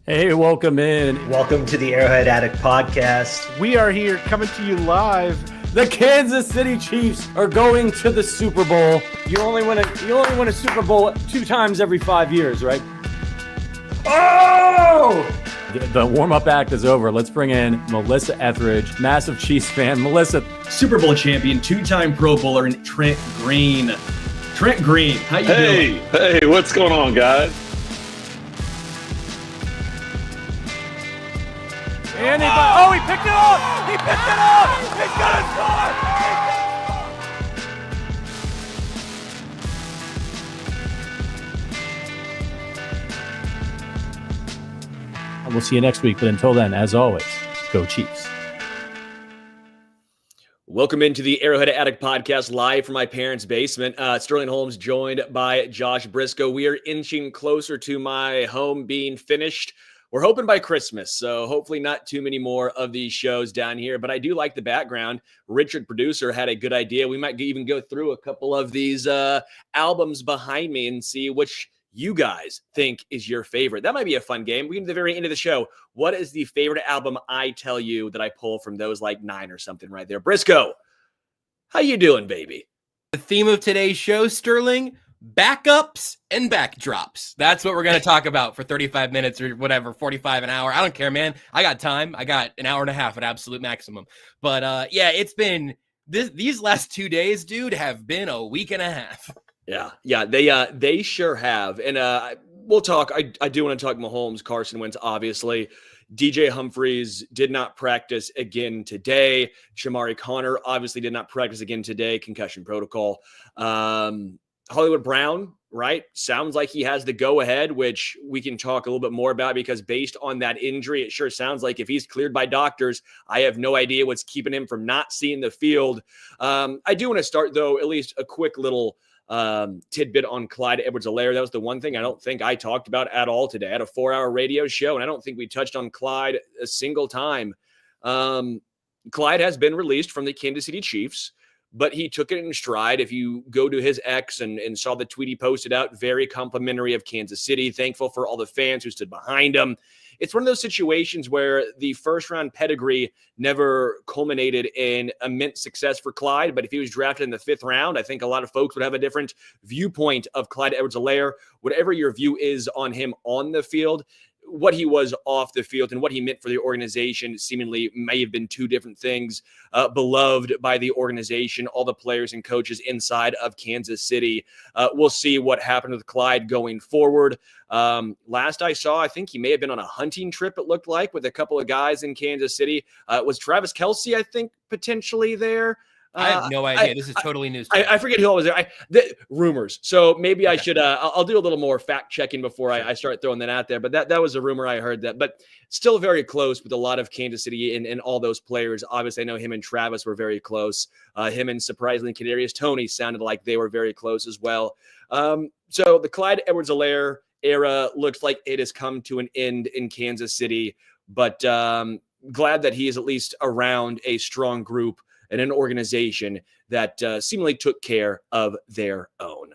Hey, welcome in. Welcome to the Arrowhead Addict podcast. We are here coming to you live. The Kansas City Chiefs are going to the Super Bowl. You only win a Super Bowl 2 times every 5 years, right? Oh! The warm-up act is over. Let's bring in Melissa Etheridge, massive Chiefs fan. Melissa. Super Bowl champion, 2-time Pro Bowler, and Trent Green. Trent Green, how you doing? Hey, what's going on, guys? And he picked it up! He picked it up! He's gonna score! And we'll see you next week, but until then, as always, go Chiefs. Welcome into the Arrowhead Addict podcast live from my parents' basement. Sterling Holmes joined by Josh Brisco. We are inching closer to my home being finished. We're hoping by Christmas, so hopefully not too many more of these shows down here. But I do like the background. Richard, producer, had a good idea. We might even go through a couple of these albums behind me and see which you guys think is your favorite. That might be a fun game. We get to the very end of the show. What is the favorite album I tell you that I pull from those like 9 or something right there? Brisco, how you doing, baby? The theme of today's show, Sterling, backups and backdrops. That's what we're going to talk about for 35 minutes or whatever, 45 an hour. I don't care, man. I got time. I got an hour and a half at absolute maximum. But yeah, it's been these last 2 days, dude, have been a week and a half. Yeah, they sure have. And we'll talk. I do want to talk Mahomes, Carson Wentz, obviously. DJ Humphries did not practice again today. Shamari Connor obviously did not practice again today. Concussion protocol. Hollywood Brown, right? Sounds like he has the go-ahead, which we can talk a little bit more about because based on that injury, it sure sounds like if he's cleared by doctors, I have no idea what's keeping him from not seeing the field. I do want to start, though, at least a quick little tidbit on Clyde Edwards-Helaire. That was the one thing I don't think I talked about at all today. I had a 4-hour radio show, and I don't think we touched on Clyde a single time. Clyde has been released from the Kansas City Chiefs, but he took it in stride. If you go to his X and saw the tweet he posted out, very complimentary of Kansas City, thankful for all the fans who stood behind him. It's one of those situations where the first-round pedigree never culminated in immense success for Clyde, but if he was drafted in the 5th round, I think a lot of folks would have a different viewpoint of Clyde Edwards-Helaire. Whatever your view is on him on the field, what he was off the field and what he meant for the organization seemingly may have been 2 different things. Beloved by the organization, all the players and coaches inside of Kansas City. We'll see what happened with Clyde going forward. Last I saw, I think he may have been on a hunting trip, it looked like, with a couple of guys in Kansas City. Was Travis Kelce, I think, potentially there? I have no idea. This is totally news to me. I forget who was there. Rumors. So maybe I should. I'll do a little more fact checking before I start throwing that out there. But that was a rumor. I heard that. But still very close with a lot of Kansas City and all those players. Obviously, I know him and Travis were very close. Him and surprisingly Kadarius Toney sounded like they were very close as well. So the Clyde Edwards-Helaire era looks like it has come to an end in Kansas City. But glad that he is at least around a strong group and an organization that seemingly took care of their own.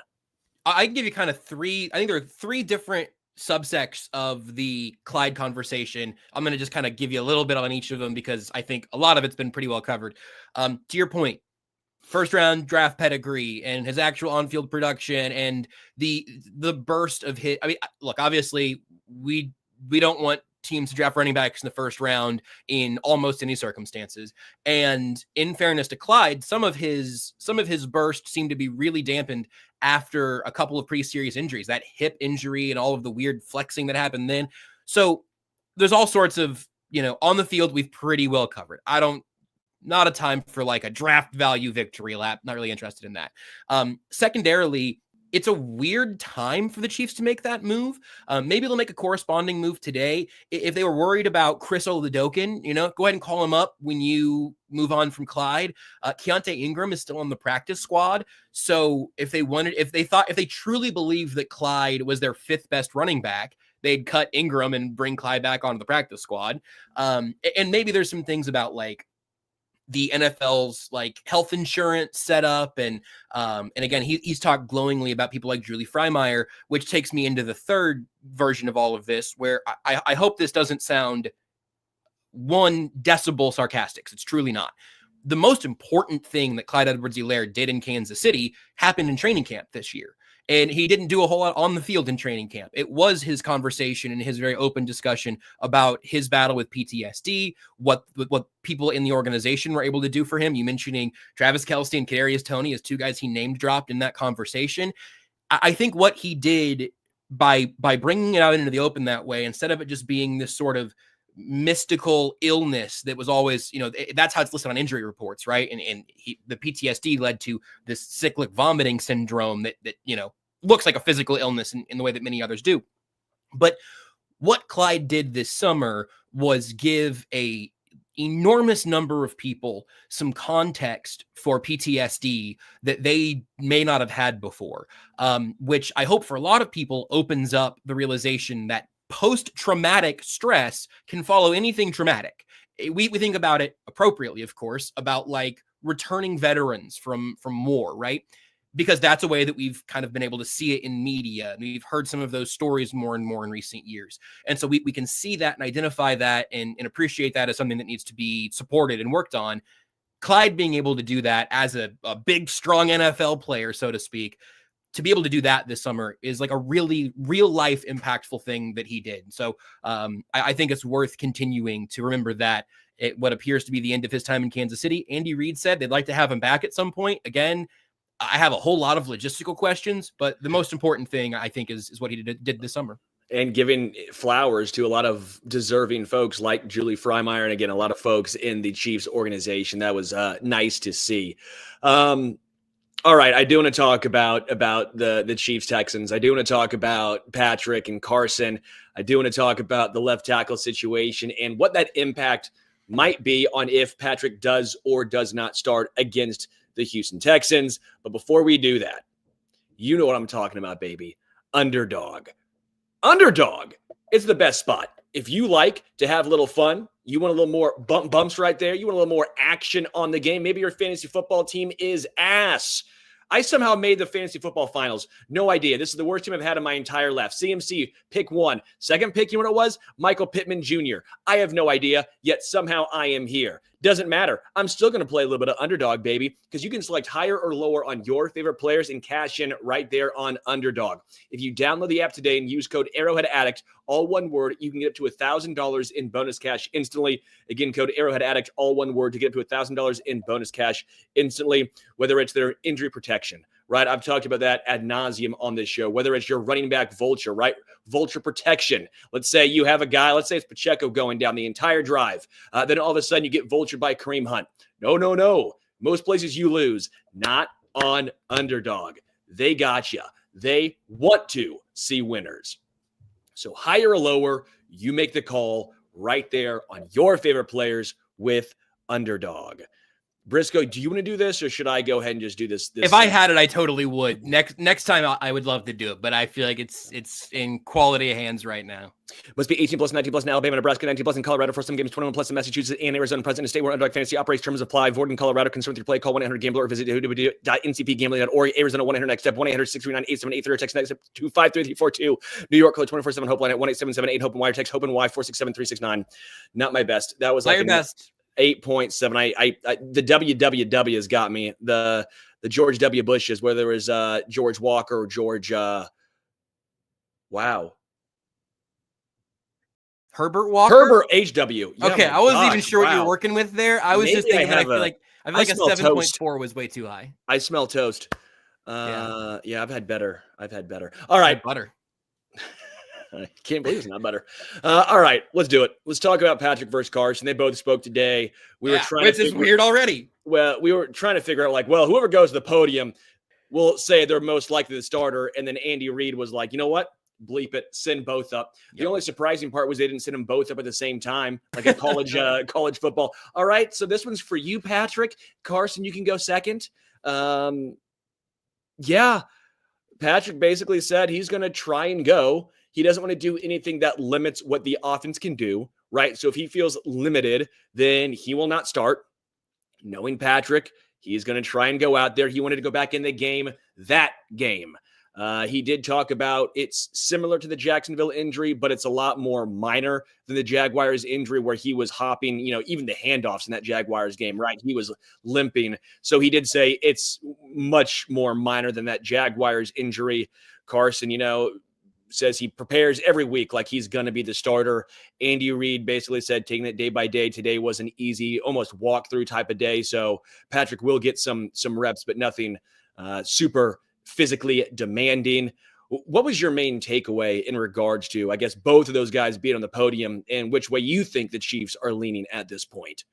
I can give you kind of 3. I think there are 3 different subsects of the Clyde conversation. I'm going to just kind of give you a little bit on each of them because I think a lot of it's been pretty well covered. To your point, first round draft pedigree and his actual on-field production and the burst of hit. I mean, look, obviously we don't want teams to draft running backs in the first round in almost any circumstances. And in fairness to Clyde, some of his burst seemed to be really dampened after a couple of pre-serious injuries, that hip injury and all of the weird flexing that happened then. So there's all sorts of, on the field, we've pretty well covered. Not a time for like a draft value victory lap. Not really interested in that. Secondarily, it's a weird time for the Chiefs to make that move. Maybe they'll make a corresponding move today. If they were worried about Chris Oladokun, go ahead and call him up when you move on from Clyde. Keontae Ingram is still on the practice squad. So if they truly believed that Clyde was their 5th best running back, they'd cut Ingram and bring Clyde back onto the practice squad. And maybe there's some things about like the NFL's like health insurance setup. And again, he's talked glowingly about people like Julie Freimeyer, which takes me into the third version of all of this, where I hope this doesn't sound 1 decibel sarcastic. It's truly not. The most important thing that Clyde Edwards-Helaire did in Kansas City happened in training camp this year. And he didn't do a whole lot on the field in training camp. It was his conversation and his very open discussion about his battle with PTSD, what people in the organization were able to do for him. You mentioning Travis Kelce and Kadarius Toney as 2 guys he named dropped in that conversation. I think what he did by bringing it out into the open that way, instead of it just being this sort of mystical illness that was always, that's how it's listed on injury reports, right? And the PTSD led to this cyclic vomiting syndrome that looks like a physical illness in the way that many others do. But what Clyde did this summer was give a enormous number of people some context for PTSD that they may not have had before, which I hope for a lot of people opens up the realization that post-traumatic stress can follow anything traumatic. We think about it appropriately, of course, about like returning veterans from war, right? Because that's a way that we've kind of been able to see it in media. And we've heard some of those stories more and more in recent years. And so we can see that and identify that and appreciate that as something that needs to be supported and worked on. Clyde being able to do that as a big, strong NFL player, so to speak, to be able to do that this summer is like a really real life impactful thing that he did. So I think it's worth continuing to remember that what appears to be the end of his time in Kansas City. Andy Reid said they'd like to have him back at some point. Again, I have a whole lot of logistical questions, but the most important thing I think is what he did this summer. And giving flowers to a lot of deserving folks like Julie Freimeyer. And again, a lot of folks in the Chiefs organization. That was nice to see. All right, I do want to talk about the Chiefs Texans. I do want to talk about Patrick and Carson. I do want to talk about the left tackle situation and what that impact might be on if Patrick does or does not start against the Houston Texans. But before we do that, you know what I'm talking about, baby. Underdog. Underdog is the best spot. If you like to have a little fun, you want a little more bumps right there, you want a little more action on the game, maybe your fantasy football team is ass. I somehow made the fantasy football finals. No idea. This is the worst team I've had in my entire life. CMC, pick 1. Second pick, you know what it was? Michael Pittman Jr. I have no idea, yet somehow I am here. Doesn't matter. I'm still going to play a little bit of Underdog, baby, because you can select higher or lower on your favorite players and cash in right there on Underdog. If you download the app today and use code Arrowhead Addict, all one word, you can get up to $1,000 in bonus cash instantly. Again, code Arrowhead Addict, all one word, to get up to $1,000 in bonus cash instantly, whether it's their injury protection, right? I've talked about that ad nauseum on this show, whether it's your running back vulture, right? Vulture protection. Let's say you have a guy, let's say it's Pacheco going down the entire drive. Then all of a sudden you get vultured by Kareem Hunt. No. Most places you lose, not on Underdog. They got you. They want to see winners. So higher or lower, you make the call right there on your favorite players with Underdog. Brisco, do you want to do this, or should I go ahead and just do this? If I had it, I totally would. Next time, I would love to do it, but I feel like it's in quality hands right now. Must be 18 plus, 19 plus in Alabama, Nebraska, 19 plus in Colorado. For some games, 21 plus in Massachusetts and Arizona. Present in a state where Underdog Fantasy operates. Terms apply. Void in Colorado. Concerned with your play. Call 1-800-GAMBLER or visit www.ncpgambling.org. Arizona 1-800-639-8783 or text 25342. New York code 24/7 Hope line at 1-877-8-HOPE and wire text Hope and Y 467-369. Not my best. That was like your best. 8.7. I the WWW has got me. The George W. Bushes, whether it was George Walker or George Herbert Walker? Herbert HW. Yeah, okay, I wasn't even sure what you were working with there. I was just thinking I feel like a 7.4 was way too high. I smell toast. Yeah, I've had better. All right. Butter. I can't believe it's not butter. All right, let's do it. Let's talk about Patrick versus Carson. They both spoke today. Which is weird already. Well, we were trying to figure out, whoever goes to the podium will say they're most likely the starter. And then Andy Reid was like, you know what? Bleep it. Send both up. The only surprising part was they didn't send them both up at the same time, like a college football. All right, so this one's for you, Patrick. Carson, you can go second. Yeah, Patrick basically said he's going to try and go. He doesn't want to do anything that limits what the offense can do, right? So if he feels limited, then he will not start. knowing Patrick, he's going to try and go out there. He wanted to go back in the game, that game. He did talk about it's similar to the Jacksonville injury, but it's a lot more minor than the Jaguars injury where he was hopping, even the handoffs in that Jaguars game, right? He was limping. So he did say it's much more minor than that Jaguars injury. Carson, says he prepares every week like he's going to be the starter. Andy Reid basically said taking it day by day. Today was an easy, almost walkthrough type of day. So Patrick will get some reps, but nothing super physically demanding. What was your main takeaway in regards to, I guess, both of those guys being on the podium and which way you think the Chiefs are leaning at this point?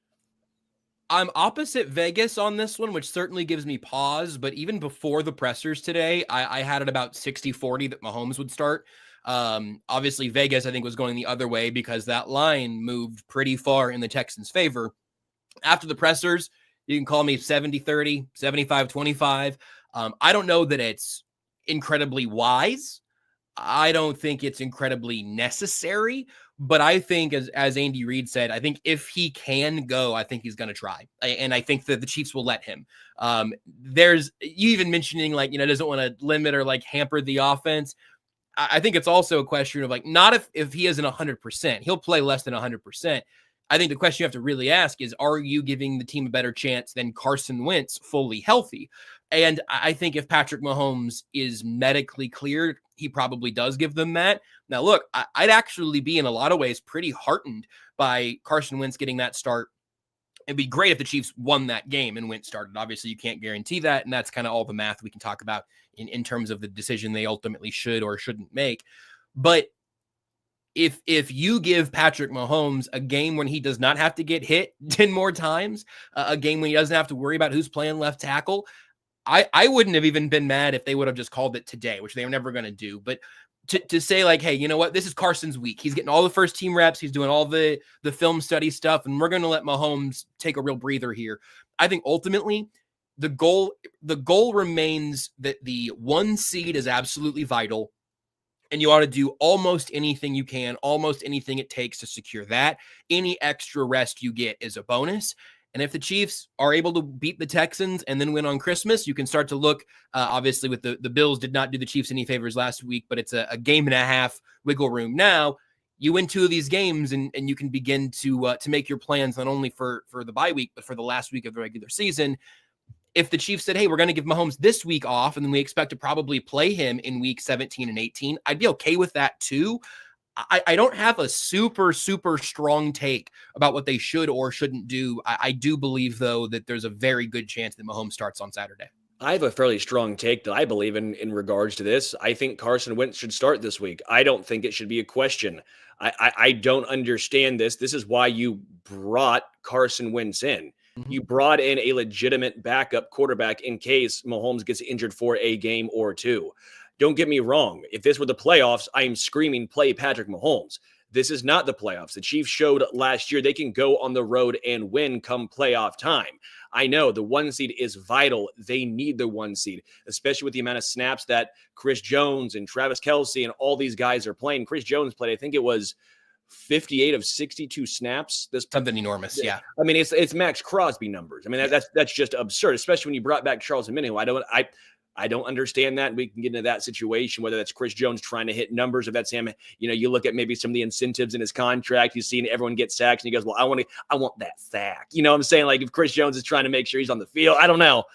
I'm opposite Vegas on this one, which certainly gives me pause. But even before the pressers today, I had it about 60-40 that Mahomes would start. Obviously, Vegas, I think, was going the other way because that line moved pretty far in the Texans' favor. After the pressers, you can call me 70-30, 75-25. I don't know that it's incredibly wise. I don't think it's incredibly necessary. But I think, as Andy Reid said, I think if he can go, I think he's going to try. And I think that the Chiefs will let him. There's you even mentioning doesn't want to limit or hamper the offense. I think it's also a question of not if he isn't 100%, he'll play less than 100%. I think the question you have to really ask is, are you giving the team a better chance than Carson Wentz fully healthy? And I think if Patrick Mahomes is medically cleared, he probably does give them that. Now, look, I'd actually be in a lot of ways pretty heartened by Carson Wentz getting that start. It'd be great if the Chiefs won that game and Wentz started. Obviously, you can't guarantee that, and that's kind of all the math we can talk about in terms of the decision they ultimately should or shouldn't make. But if you give Patrick Mahomes a game when he does not have to get hit 10 more times, a game when he doesn't have to worry about who's playing left tackle, I wouldn't have even been mad if they would have just called it today, which they were never going to do. But to say hey, you know what? This is Carson's week. He's getting all the first team reps. He's doing all the film study stuff, and we're going to let Mahomes take a real breather here. I think ultimately the goal remains that the 1 seed is absolutely vital, and you ought to do almost anything you can, almost anything it takes to secure that. Any extra rest you get is a bonus. And if the Chiefs are able to beat the Texans and then win on Christmas, you can start to look, obviously with the Bills did not do the Chiefs any favors last week, but it's a game and a half wiggle room. Now you win 2 of these games and you can begin to make your plans, not only for the bye week, but for the last week of the regular season. If the Chiefs said, hey, we're going to give Mahomes this week off, and then we expect to probably play him in week 17 and 18, I'd be okay with that too. I don't have a super, super strong take about what they should or shouldn't do. I do believe, though, that there's a very good chance that Mahomes starts on Saturday. I have a fairly strong take that I believe in regards to this. I think Carson Wentz should start this week. I don't think it should be a question. I don't understand this. This is why you brought Carson Wentz in. Mm-hmm. You brought in a legitimate backup quarterback in case Mahomes gets injured for a game or two. Don't get me wrong. If this were the playoffs, I am screaming, play Patrick Mahomes. This is not the playoffs. The Chiefs showed last year they can go on the road and win come playoff time. I know the 1 seed is vital. They need the 1 seed, especially with the amount of snaps that Chris Jones and Travis Kelce and all these guys are playing. Chris Jones played, I think it was 58 of 62 snaps. Something enormous, yeah. I mean, it's Max Crosby numbers. I mean, that's just absurd, especially when you brought back Charles Omenihu. I don't understand that. We can get into that situation, whether that's Chris Jones trying to hit numbers, if that's him. You look at maybe some of the incentives in his contract. He's seen everyone get sacks, and he goes, well, I want that sack. You know what I'm saying? Like if Chris Jones is trying to make sure he's on the field, I don't know.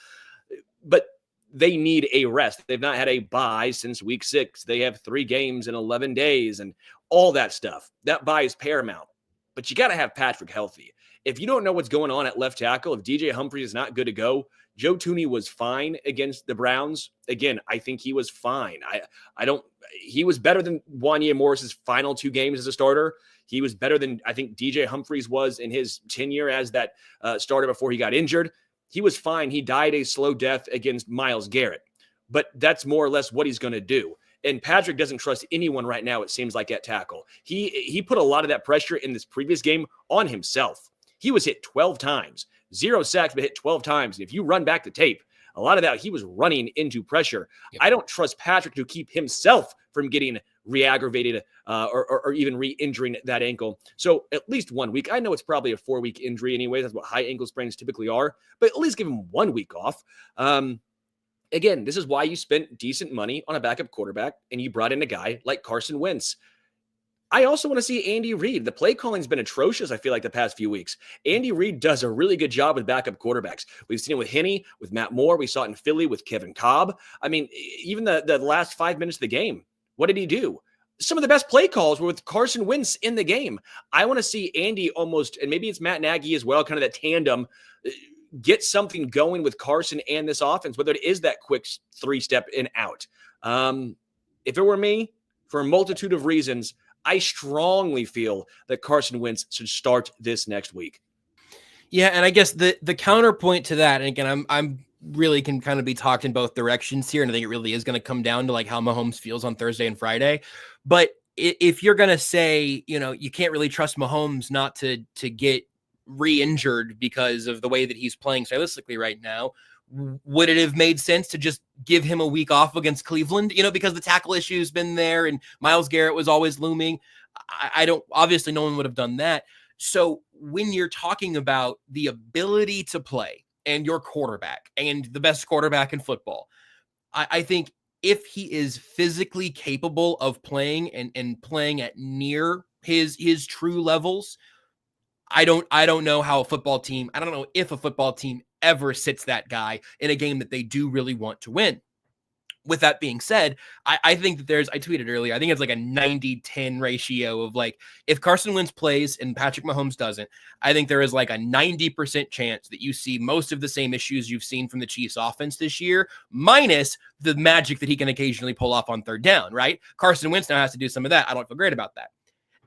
But they need a rest. They've not had a bye since week 6. They have 3 games in 11 days and all that stuff. That bye is paramount. But you got to have Patrick healthy. If you don't know what's going on at left tackle, if DJ Humphries is not good to go, Joe Thuney was fine against the Browns. Again, I think he was fine. He was better than Wanya Morris's final 2 games as a starter. He was better than I think DJ Humphries was in his tenure as that starter before he got injured. He was fine. He died a slow death against Myles Garrett, but that's more or less what he's going to do. And Patrick doesn't trust anyone right now, it seems like, at tackle. He put a lot of that pressure in this previous game on himself. He was hit 12 times. 0 sacks, but hit 12 times. And if you run back the tape, a lot of that, he was running into pressure. Yep. I don't trust Patrick to keep himself from getting re-aggravated or even re-injuring that ankle. So at least 1 week. I know it's probably a 4-week injury anyway. That's what high ankle sprains typically are, but at least give him 1 week off. Again, this is why you spent decent money on a backup quarterback and you brought in a guy like Carson Wentz. I also want to see Andy Reid. The play calling's been atrocious, I feel like, the past few weeks. Andy Reid does a really good job with backup quarterbacks. We've seen it with Henne, with Matt Moore. We saw it in Philly with Kevin Cobb. I mean, even the last 5 minutes of the game, what did he do? Some of the best play calls were with Carson Wentz in the game. I want to see Andy almost, and maybe it's Matt Nagy as well, kind of that tandem, get something going with Carson and this offense, whether it is that quick 3-step in out. If it were me, for a multitude of reasons, I strongly feel that Carson Wentz should start this next week. Yeah, and I guess the counterpoint to that, and again, I'm really can kind of be talked in both directions here, and I think it really is going to come down to like how Mahomes feels on Thursday and Friday. But if you're going to say, you can't really trust Mahomes not to get re-injured because of the way that he's playing stylistically right now, would it have made sense to just give him a week off against Cleveland? Because the tackle issue has been there and Myles Garrett was always looming. Obviously no one would have done that. So when you're talking about the ability to play and your quarterback and the best quarterback in football, I think if he is physically capable of playing and playing at near his true levels, I don't know how a football team, I don't know if a football team ever sits that guy in a game that they do really want to win. With that being said, I think that I tweeted earlier, I think it's like a 90-10 ratio of like, if Carson Wentz plays and Patrick Mahomes doesn't, I think there is like a 90% chance that you see most of the same issues you've seen from the Chiefs offense this year, minus the magic that he can occasionally pull off on third down, right? Carson Wentz now has to do some of that. I don't feel great about that.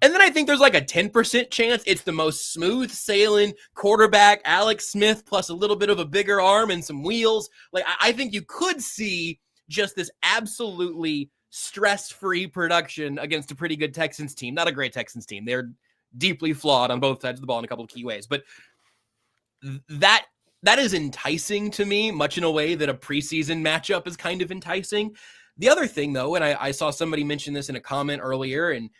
And then I think there's like a 10% chance it's the most smooth sailing quarterback, Alex Smith, plus a little bit of a bigger arm and some wheels. Like, I think you could see just this absolutely stress-free production against a pretty good Texans team. Not a great Texans team. They're deeply flawed on both sides of the ball in a couple of key ways. But that is enticing to me, much in a way that a preseason matchup is kind of enticing. The other thing, though, and I saw somebody mention this in a comment earlier, and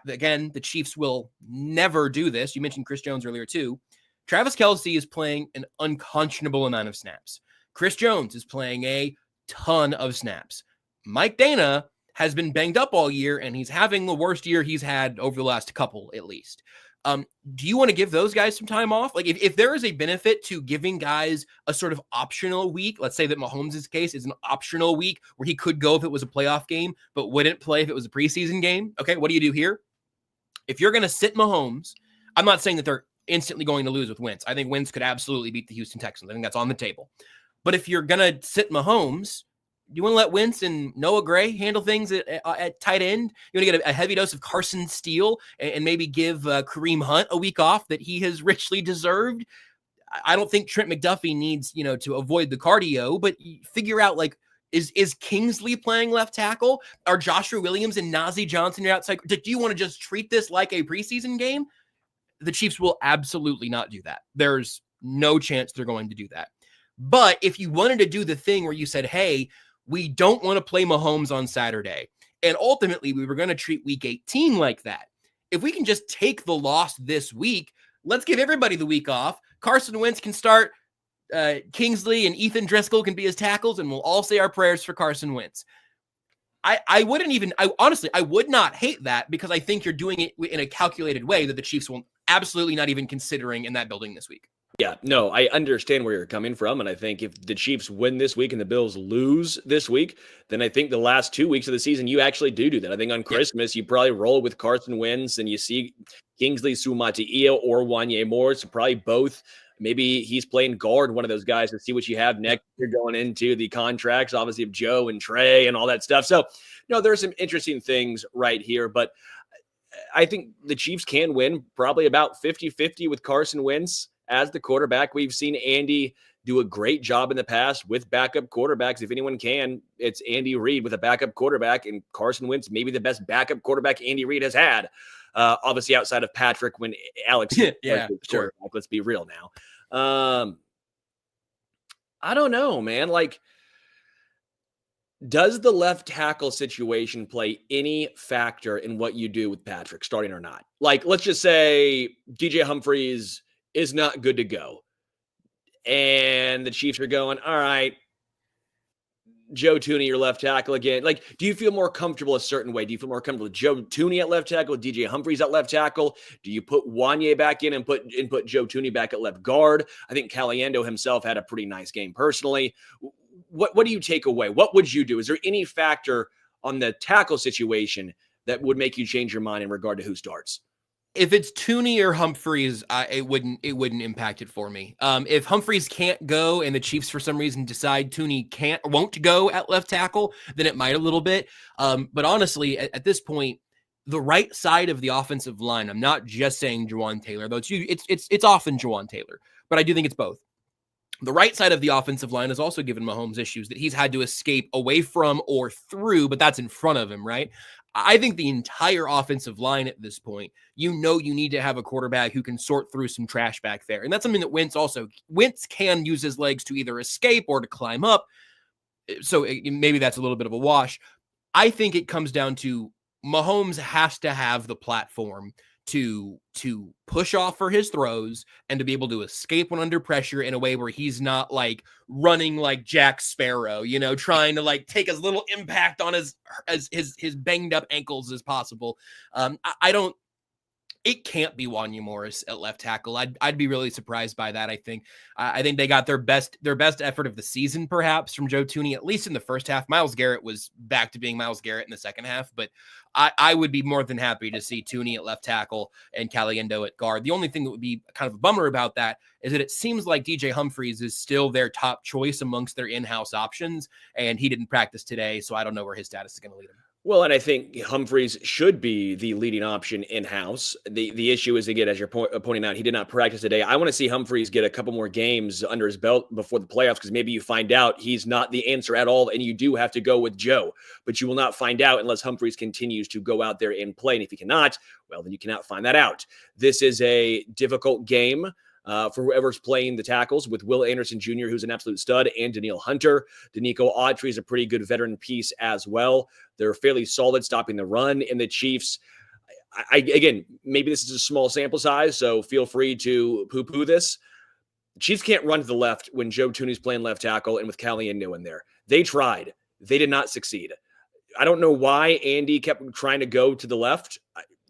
again, the Chiefs will never do this. You mentioned Chris Jones earlier too. Travis Kelce is playing an unconscionable amount of snaps. Chris Jones is playing a ton of snaps. Mike Dana has been banged up all year, and he's having the worst year he's had over the last couple, at least. Do you want to give those guys some time off? Like, if there is a benefit to giving guys a sort of optional week, let's say that Mahomes' case is an optional week where he could go if it was a playoff game, but wouldn't play if it was a preseason game. Okay, what do you do here? If you're going to sit Mahomes, I'm not saying that they're instantly going to lose with Wentz. I think Wentz could absolutely beat the Houston Texans. I think that's on the table. But if you're going to sit Mahomes, you want to let Wentz and Noah Gray handle things at tight end? You want to get a heavy dose of Carson Steele and maybe give Kareem Hunt a week off that he has richly deserved? I don't think Trent McDuffie needs, to avoid the cardio, but figure out, like, is Kingsley playing left tackle? Are Joshua Williams and Najee Johnson your outside? Do you want to just treat this like a preseason game? The Chiefs will absolutely not do that. There's no chance they're going to do that. But if you wanted to do the thing where you said, hey, we don't want to play Mahomes on Saturday, and ultimately we were going to treat week 18 like that. If we can just take the loss this week, let's give everybody the week off. Carson Wentz can start. Kingsley and Ethan Driscoll can be his tackles, and we'll all say our prayers for Carson Wentz. I would not hate that, because I think you're doing it in a calculated way that the Chiefs will absolutely not even considering in that building this week. Yeah, no, I understand where you're coming from. And I think if the Chiefs win this week and the Bills lose this week, then I think the last 2 weeks of the season, you actually do that. I think on Christmas, you probably roll with Carson Wentz and you see Kingsley Suamataia or Wanye Moore. So probably both. Maybe he's playing guard, one of those guys, to see what you have next year going into the contracts, obviously, of Joe and Trey and all that stuff. So, there's some interesting things right here. But I think the Chiefs can win probably about 50-50 with Carson Wentz as the quarterback. We've seen Andy do a great job in the past with backup quarterbacks. If anyone can, it's Andy Reid with a backup quarterback, and Carson Wentz, maybe the best backup quarterback Andy Reid has had. Obviously outside of Patrick when Alex. Yeah, sure. Let's be real now. I don't know, man. Like, Does the left tackle situation play any factor in what you do with Patrick, starting or not? Like, let's just say DJ Humphries is not good to go, and the Chiefs are going, all right, Joe Thuney, your left tackle again. Like, do you feel more comfortable a certain way? Do you feel more comfortable with Joe Thuney at left tackle, with DJ Humphries at left tackle? Do you put Wanye back in and put Joe Thuney back at left guard? I think Caliendo himself had a pretty nice game personally. What do you take away? What would you do? Is there any factor on the tackle situation that would make you change your mind in regard to who starts? If it's Thuney or Humphries, it wouldn't impact it for me. If Humphries can't go and the Chiefs for some reason decide Thuney won't go at left tackle, then it might a little bit. But honestly, at this point, the right side of the offensive line, I'm not just saying Jawaan Taylor, though it's often Jawaan Taylor, but I do think it's both. The right side of the offensive line has also given Mahomes issues that he's had to escape away from or through, but that's in front of him, right? I think the entire offensive line at this point, you need to have a quarterback who can sort through some trash back there. And that's something that Wentz can use his legs to either escape or to climb up. So maybe that's a little bit of a wash. I think it comes down to Mahomes has to have the platform to push off for his throws and to be able to escape when under pressure in a way where he's not like running like Jack Sparrow, trying to like take as little impact on his banged up ankles as possible. It can't be Wanya Morris at left tackle. I'd be really surprised by that. I think they got their best effort of the season, perhaps, from Joe Thuney, at least in the first half. Myles Garrett was back to being Myles Garrett in the second half, but I would be more than happy to see Thuney at left tackle and Caliendo at guard. The only thing that would be kind of a bummer about that is that it seems like DJ Humphries is still their top choice amongst their in-house options, and he didn't practice today, so I don't know where his status is going to lead him. Well, and I think Humphries should be the leading option in-house. The issue is, again, as you're pointing out, he did not practice today. I want to see Humphries get a couple more games under his belt before the playoffs, because maybe you find out he's not the answer at all, and you do have to go with Joe. But you will not find out unless Humphries continues to go out there and play. And if he cannot, well, then you cannot find that out. This is a difficult game for whoever's playing the tackles, with Will Anderson Jr., who's an absolute stud, and Daniil Hunter. Danico Autry is a pretty good veteran piece as well. They're fairly solid stopping the run in the Chiefs. Again, maybe this is a small sample size, so feel free to poo-poo this. The Chiefs can't run to the left when Joe Thuney's playing left tackle and with Caliendo in there. They tried. They did not succeed. I don't know why Andy kept trying to go to the left.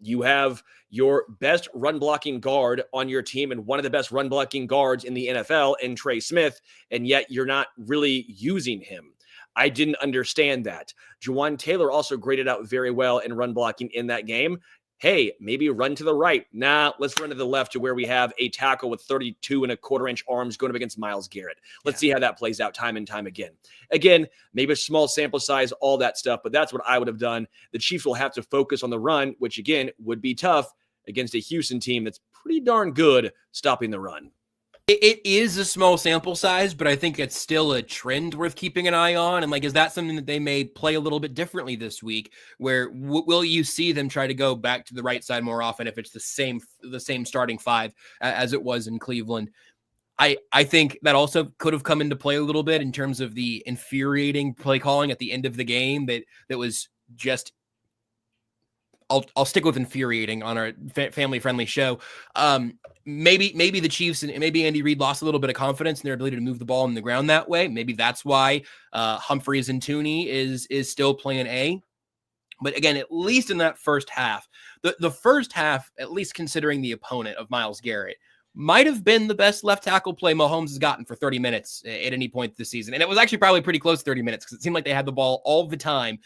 You have your best run-blocking guard on your team and one of the best run-blocking guards in the NFL in Trey Smith, and yet you're not really using him. I didn't understand that. Jawaan Taylor also graded out very well in run-blocking in that game. Hey, maybe run to the right. Nah, let's run to the left to where we have a tackle with 32.25-inch arms going up against Myles Garrett. Let's see how that plays out time and time again. Again, maybe a small sample size, all that stuff, but that's what I would have done. The Chiefs will have to focus on the run, which again would be tough against a Houston team that's pretty darn good stopping the run. It is a small sample size, but I think it's still a trend worth keeping an eye on. And is that something that they may play a little bit differently this week, where will you see them try to go back to the right side more often if it's the same starting five as it was in Cleveland? I think that also could have come into play a little bit in terms of the infuriating play calling at the end of the game that was just, I'll stick with infuriating on our family-friendly show. Maybe the Chiefs and maybe Andy Reid lost a little bit of confidence in their ability to move the ball on the ground that way. Maybe that's why Humphries and Thuney is still playing A. But again, at least in that first half, the first half, at least considering the opponent of Myles Garrett, might have been the best left tackle play Mahomes has gotten for 30 minutes at any point this season. And it was actually probably pretty close to 30 minutes because it seemed like they had the ball all the time.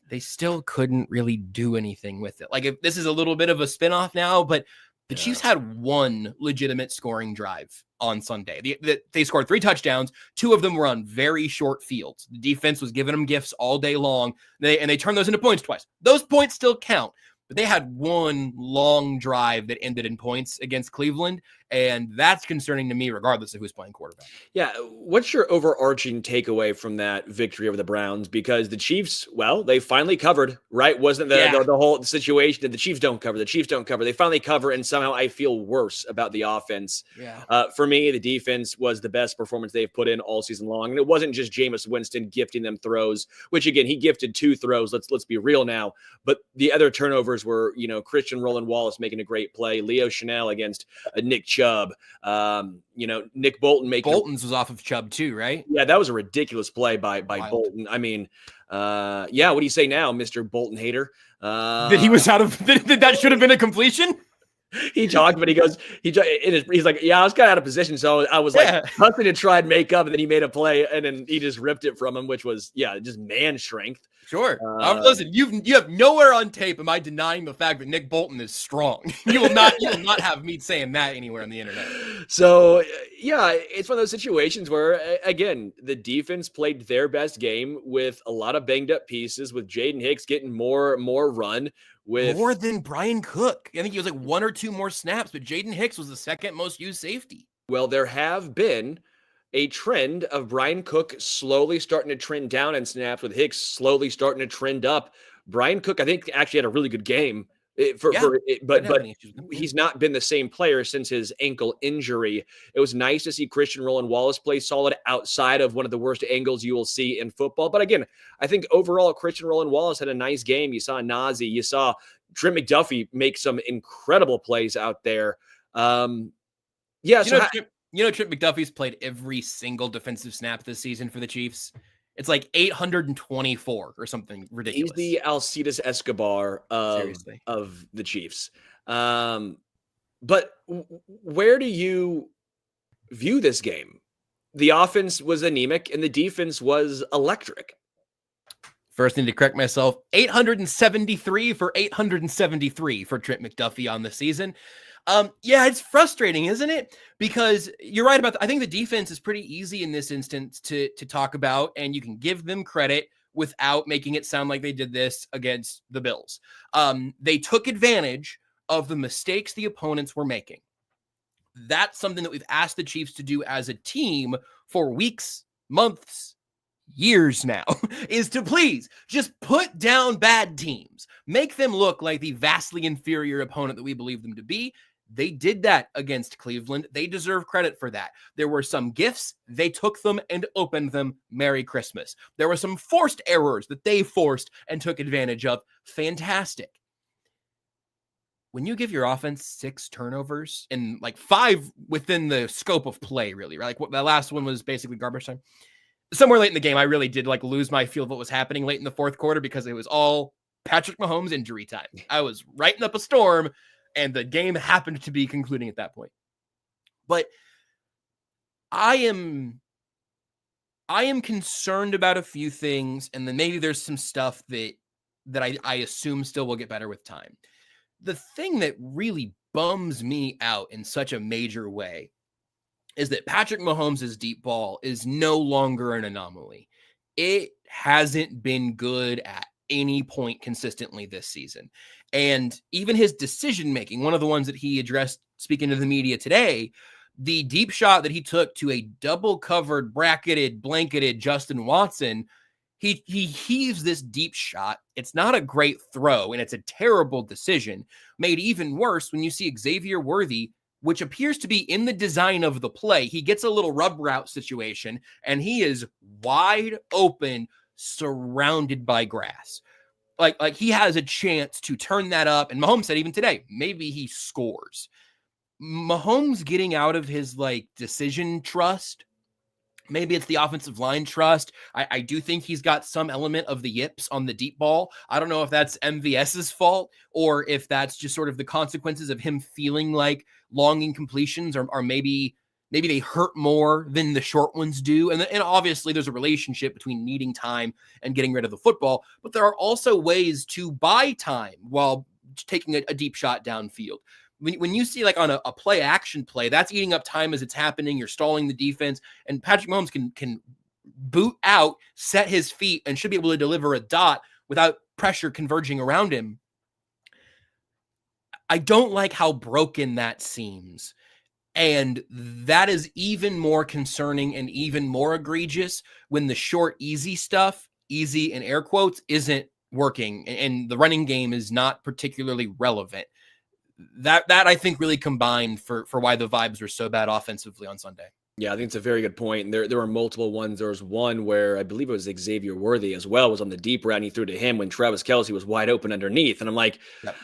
They still couldn't really do anything with it. If this is a little bit of a spinoff now, but the Chiefs had one legitimate scoring drive on Sunday. They scored 3 touchdowns. 2 of them were on very short fields. The defense was giving them gifts all day long. They turned those into points twice. Those points still count, but they had one long drive that ended in points against Cleveland. And that's concerning to me, regardless of who's playing quarterback. Yeah. What's your overarching takeaway from that victory over the Browns? Because the Chiefs, well, they finally covered, right? Wasn't the whole situation that the Chiefs don't cover? The Chiefs don't cover. They finally cover, and somehow I feel worse about the offense. Yeah. For me, the defense was the best performance they've put in all season long. And it wasn't just Jameis Winston gifting them throws, which again, he gifted 2 throws. Let's be real now. But the other turnovers were, Christian Roland Wallace making a great play, Leo Chanel against Nick Chubb, Nick Bolton making. Bolton's was off of Chubb too, right? Yeah, that was a ridiculous play by Bolton. I mean, what do you say now, Mr. Bolton hater? That he was out of that should have been a completion. He talked, but he's like, yeah, I was kind of out of position, so I was like hustling to try and make up, and then he made a play, and then he just ripped it from him, which was just man strength. Sure. Listen, you have nowhere on tape am I denying the fact that Nick Bolton is strong. You will not have me saying that anywhere on the internet. So it's one of those situations where, again, the defense played their best game with a lot of banged up pieces, with Jaden Hicks getting more run. With more than Brian Cook. I think he was like 1 or 2 more snaps, but Jaden Hicks was the second most used safety. Well, there have been a trend of Brian Cook slowly starting to trend down in snaps, with Hicks slowly starting to trend up. Brian Cook, I think, actually had a really good game. But he's not been the same player since his ankle injury. It was nice to see Christian Roland Wallace play solid outside of one of the worst angles you will see in football. But again, I think overall Christian Roland Wallace had a nice game. You saw Nazi, you saw Trent McDuffie make some incredible plays out there. Trent McDuffie's played every single defensive snap this season for the Chiefs. It's like 824 or something ridiculous. He's the Alcides Escobar of the Chiefs. But where do you view this game? The offense was anemic and the defense was electric. First, I need to correct myself. 873 for 873 for Trent McDuffie on the season. It's frustrating, isn't it? Because you're right about I think the defense is pretty easy in this instance to talk about, and you can give them credit without making it sound like they did this against the Bills. They took advantage of the mistakes the opponents were making. That's something that we've asked the Chiefs to do as a team for weeks, months, years now, is to please just put down bad teams, make them look like the vastly inferior opponent that we believe them to be. They did that against Cleveland. They deserve credit for that. There were some gifts. They took them and opened them. Merry Christmas. There were some forced errors that they forced and took advantage of. Fantastic. When you give your offense 6 turnovers and like 5 within the scope of play, really, right? Like the last one was basically garbage time. Somewhere late in the game, I really did lose my feel of what was happening late in the fourth quarter because it was all Patrick Mahomes injury time. I was writing up a storm, and the game happened to be concluding at that point. But I am concerned about a few things, and then maybe there's some stuff that I assume still will get better with time. The thing that really bums me out in such a major way is that Patrick Mahomes' deep ball is no longer an anomaly. It hasn't been good at any point consistently this season. And even his decision-making, one of the ones that he addressed speaking to the media today, the deep shot that he took to a double-covered, bracketed, blanketed Justin Watson, he heaves this deep shot. It's not a great throw, and it's a terrible decision. Made even worse when you see Xavier Worthy, which appears to be in the design of the play. He gets a little rub route situation, and he is wide open, surrounded by grass. Like he has a chance to turn that up. And Mahomes said even today, maybe he scores. Mahomes getting out of his decision trust. Maybe it's the offensive line trust. I do think he's got some element of the yips on the deep ball. I don't know if that's MVS's fault or if that's just sort of the consequences of him feeling like long incompletions are maybe they hurt more than the short ones do. And obviously there's a relationship between needing time and getting rid of the football, but there are also ways to buy time while taking a deep shot downfield. When you see on a play action play, that's eating up time as it's happening. You're stalling the defense, and Patrick Mahomes can boot out, set his feet, and should be able to deliver a dot without pressure converging around him. I don't like how broken that seems. And that is even more concerning and even more egregious when the short, easy stuff, easy in air quotes, isn't working and the running game is not particularly relevant. That I think really combined for why the vibes were so bad offensively on Sunday. Yeah, I think it's a very good point. And there were multiple ones. There was one where I believe it was Xavier Worthy as well, was on the deep route and he threw to him when Travis Kelce was wide open underneath. And I'm like, yep.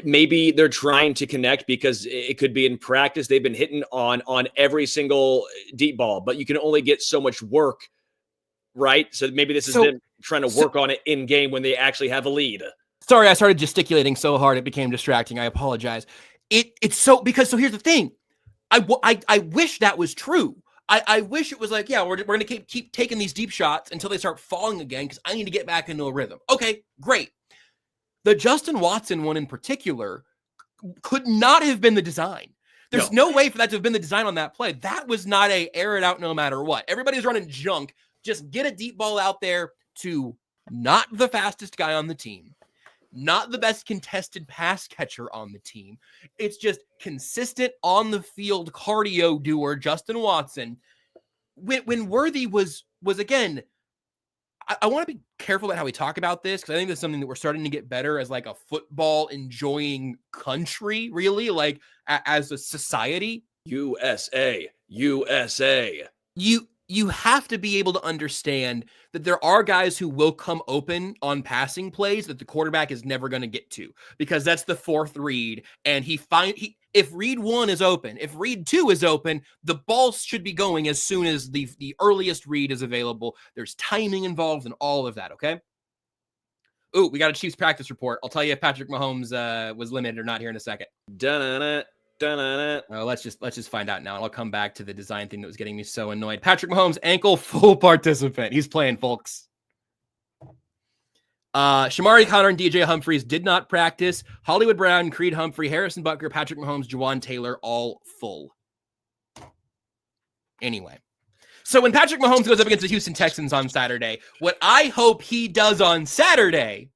Maybe they're trying to connect because it could be in practice. They've been hitting on every single deep ball, but you can only get so much work, right? So maybe this is them trying to work on it in game when they actually have a lead. Sorry, I started gesticulating so hard it became distracting. I apologize. It's because here's the thing. I wish that was true. I wish it was like, yeah, we're going to keep taking these deep shots until they start falling again because I need to get back into a rhythm. Okay, great. The Justin Watson one in particular could not have been the design. There's no way for that to have been the design on that play. That was not a air it out no matter what. Everybody's running junk. Just get a deep ball out there to not the fastest guy on the team, not the best contested pass catcher on the team. It's just consistent on the field cardio doer Justin Watson. When Worthy was again, I want to be careful about how we talk about this because I think that's something that we're starting to get better as like a football enjoying country, really, like as a society. USA. You have to be able to understand that there are guys who will come open on passing plays that the quarterback is never going to get to because that's the fourth read. And if read 1 is open, if read 2 is open, the ball should be going as soon as the earliest read is available. There's timing involved in all of that. Okay. Ooh, we got a Chiefs practice report. I'll tell you if Patrick Mahomes was limited or not here in a second. Let's just find out now. And I'll come back to the design thing that was getting me so annoyed. Patrick Mahomes, ankle, full participant. He's playing, folks. Shamari Connor and DJ Humphries did not practice. Hollywood Brown, Creed Humphrey, Harrison Butker, Patrick Mahomes, Juwan Taylor, all full. Anyway. So when Patrick Mahomes goes up against the Houston Texans on Saturday, what I hope he does on Saturday,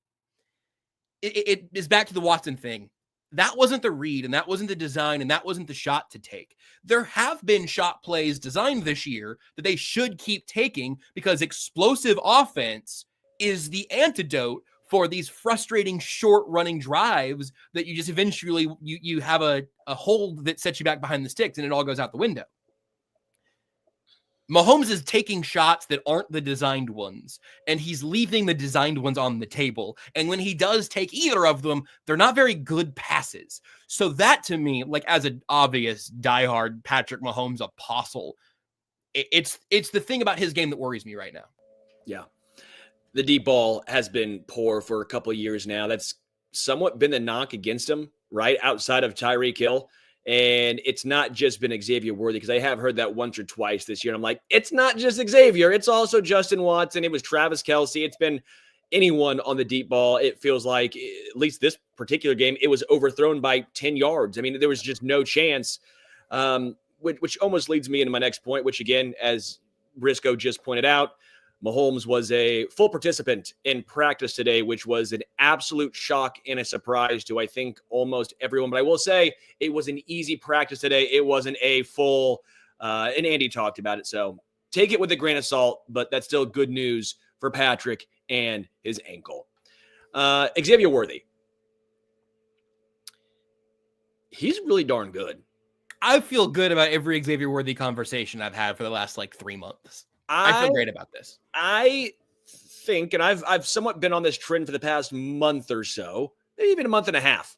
it is back to the Watson thing. That wasn't the read, and that wasn't the design, and that wasn't the shot to take. There have been shot plays designed this year that they should keep taking because explosive offense is the antidote for these frustrating short running drives that you just eventually you have a hold that sets you back behind the sticks and it all goes out the window. Mahomes is taking shots that aren't the designed ones, and he's leaving the designed ones on the table. And when he does take either of them, they're not very good passes. So that, to me, like as an obvious diehard Patrick Mahomes apostle, it's the thing about his game that worries me right now. Yeah. The deep ball has been poor for a couple of years now. That's somewhat been the knock against him, right? Outside of Tyreek Hill. And it's not just been Xavier Worthy, because I have heard that once or twice this year. And I'm like, it's not just Xavier. It's also Justin Watson. It was Travis Kelce. It's been anyone on the deep ball. It feels like, at least this particular game, it was overthrown by 10 yards. I mean, there was just no chance, which almost leads me into my next point, which, again, as Brisco just pointed out, Mahomes was a full participant in practice today, which was an absolute shock and a surprise to, I think, almost everyone. But I will say it was an easy practice today. It wasn't a full, and Andy talked about it. So take it with a grain of salt, but that's still good news for Patrick and his ankle. Xavier Worthy. He's really darn good. I feel good about every Xavier Worthy conversation I've had for the last 3 months. I feel great about this. I think, and I've somewhat been on this trend for the past month or so, maybe even a month and a half.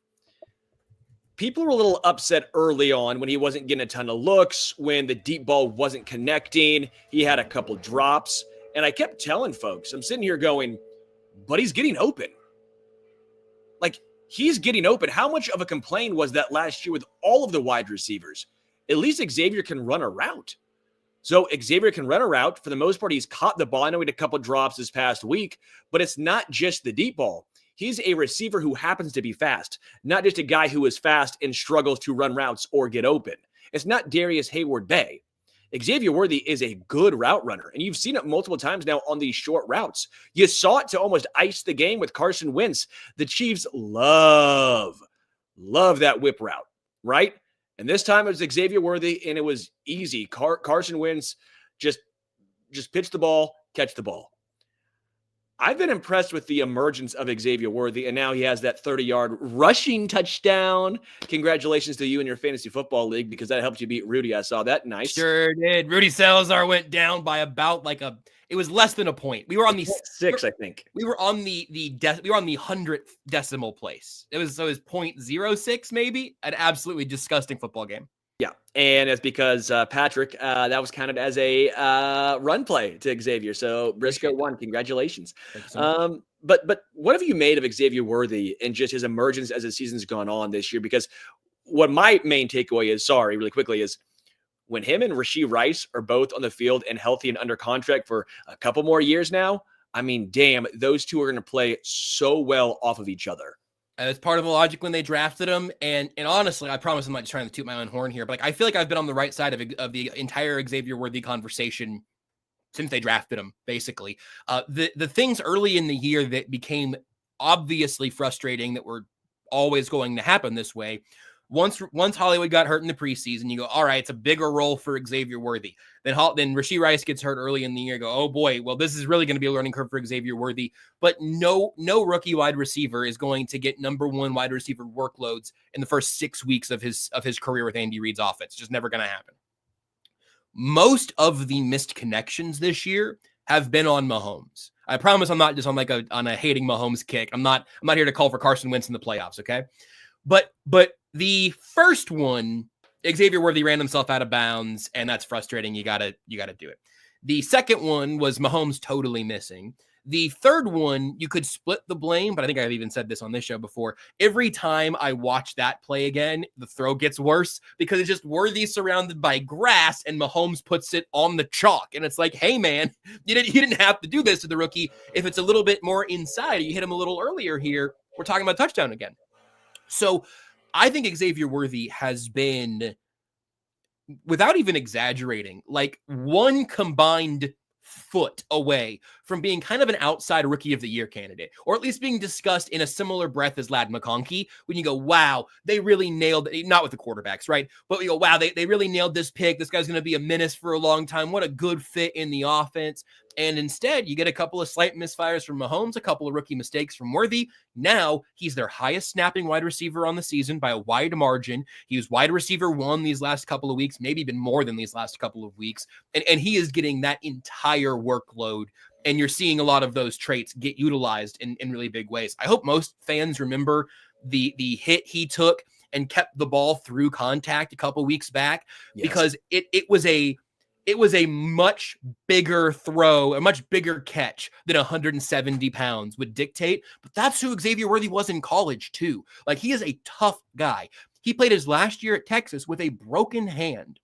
People were a little upset early on when he wasn't getting a ton of looks, when the deep ball wasn't connecting. He had a couple drops. And I kept telling folks, I'm sitting here going, but he's getting open. Like, he's getting open. How much of a complaint was that last year with all of the wide receivers? At least Xavier can run a route. So Xavier can run a route. For the most part, he's caught the ball. I know he had a couple drops this past week, but it's not just the deep ball. He's a receiver who happens to be fast, not just a guy who is fast and struggles to run routes or get open. It's not Darius Hayward-Bay. Xavier Worthy is a good route runner, and you've seen it multiple times now on these short routes. You saw it to almost ice the game with Carson Wentz. The Chiefs love that whip route, right? And this time it was Xavier Worthy, and it was easy. Carson Wentz just pitch the ball, catch the ball. I've been impressed with the emergence of Xavier Worthy, and now he has that 30-yard rushing touchdown. Congratulations to you in your fantasy football league, because that helped you beat Rudy. I saw that. Nice. Sure did. Rudy Salazar went down by about it was less than a point. We were on the 6, I think. We were on the 100th decimal place. It was 0.06 maybe. An absolutely disgusting football game. Yeah, and it's because Patrick, that was counted as a run play to Xavier. So Brisco won. Congratulations. Thank you so much. But what have you made of Xavier Worthy and just his emergence as the season's gone on this year? Because what my main takeaway is, really quickly, is when him and Rashee Rice are both on the field and healthy and under contract for a couple more years now, I mean, damn, those two are going to play so well off of each other. It's part of the logic when they drafted him. And honestly, I promise I'm not just trying to toot my own horn here, but I feel like I've been on the right side of the entire Xavier Worthy conversation since they drafted him, basically. The things early in the year that became obviously frustrating that were always going to happen this way. Once Hollywood got hurt in the preseason, you go, all right, it's a bigger role for Xavier Worthy. Then Rashee Rice gets hurt early in the year. Go, oh boy, well, this is really going to be a learning curve for Xavier Worthy. But no rookie wide receiver is going to get number one wide receiver workloads in the first 6 weeks of his career with Andy Reid's offense. It's just never going to happen. Most of the missed connections this year have been on Mahomes. I promise I'm not just on a hating Mahomes kick. I'm not here to call for Carson Wentz in the playoffs. Okay, but the first one, Xavier Worthy ran himself out of bounds, and that's frustrating. You gotta do it. The second one was Mahomes totally missing. The third one, you could split the blame, but I think I've even said this on this show before. Every time I watch that play again, the throw gets worse because it's just Worthy surrounded by grass, and Mahomes puts it on the chalk. And it's like, hey, man, you didn't have to do this to the rookie. If it's a little bit more inside, you hit him a little earlier here, we're talking about touchdown again. So I think Xavier Worthy has been, without even exaggerating, like one combined foot away from being kind of an outside rookie of the year candidate, or at least being discussed in a similar breath as Ladd McConkey, when you go, wow, they really nailed it. Not with the quarterbacks, right? But you go, wow, they really nailed this pick. This guy's going to be a menace for a long time. What a good fit in the offense. And instead, you get a couple of slight misfires from Mahomes, a couple of rookie mistakes from Worthy. Now, he's their highest snapping wide receiver on the season by a wide margin. He was wide receiver 1 these last couple of weeks, maybe even more than these last couple of weeks. And he is getting that entire workload. And you're seeing a lot of those traits get utilized in really big ways. I hope most fans remember the hit he took and kept the ball through contact a couple weeks back, because it was a much bigger throw, a much bigger catch than 170 pounds would dictate. But that's who Xavier Worthy was in college too. Like, he is a tough guy. He played his last year at Texas with a broken hand.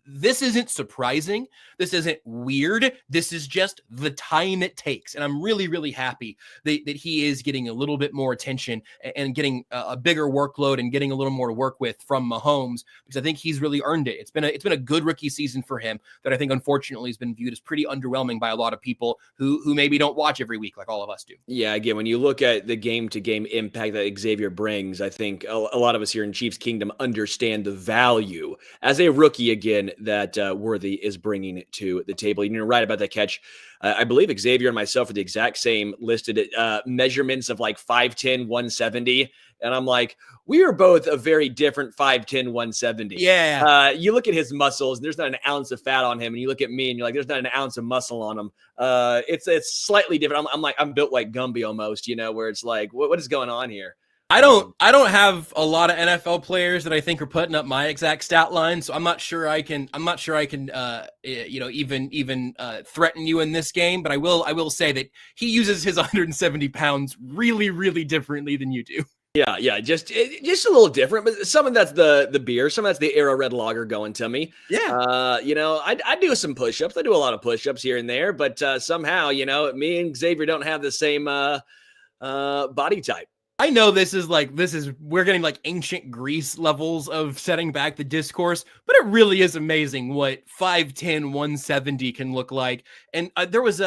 This isn't surprising. This isn't weird. This is just the time it takes. And I'm really, really happy that he is getting a little bit more attention and getting a bigger workload and getting a little more to work with from Mahomes, because I think he's really earned it. It's been a good rookie season for him that I think unfortunately has been viewed as pretty underwhelming by a lot of people who maybe don't watch every week like all of us do. Yeah, again, when you look at the game-to-game impact that Xavier brings, I think a lot of us here in Chiefs Kingdom understand the value as a rookie again that Worthy is bringing to the table. You're right about that catch. I believe Xavier and myself are the exact same listed measurements of like 5'10", 170. And I'm like, we are both a very different 5'10", 170. Yeah. You look at his muscles, and there's not an ounce of fat on him. And you look at me, and you're like, there's not an ounce of muscle on him. It's slightly different. I'm built like Gumby almost, where it's like, what is going on here? I don't have a lot of NFL players that I think are putting up my exact stat line, so I'm not sure I can even threaten you in this game. But I will say that he uses his 170 pounds really, really differently than you do. Yeah, just a little different. But some of that's the beer, some of that's the Arrowhead Lager going to me. Yeah, I do some push-ups. I do a lot of push-ups here and there, but somehow, me and Xavier don't have the same body type. I know we're getting like ancient Greece levels of setting back the discourse, but it really is amazing what 5'10", 170 can look like. And there was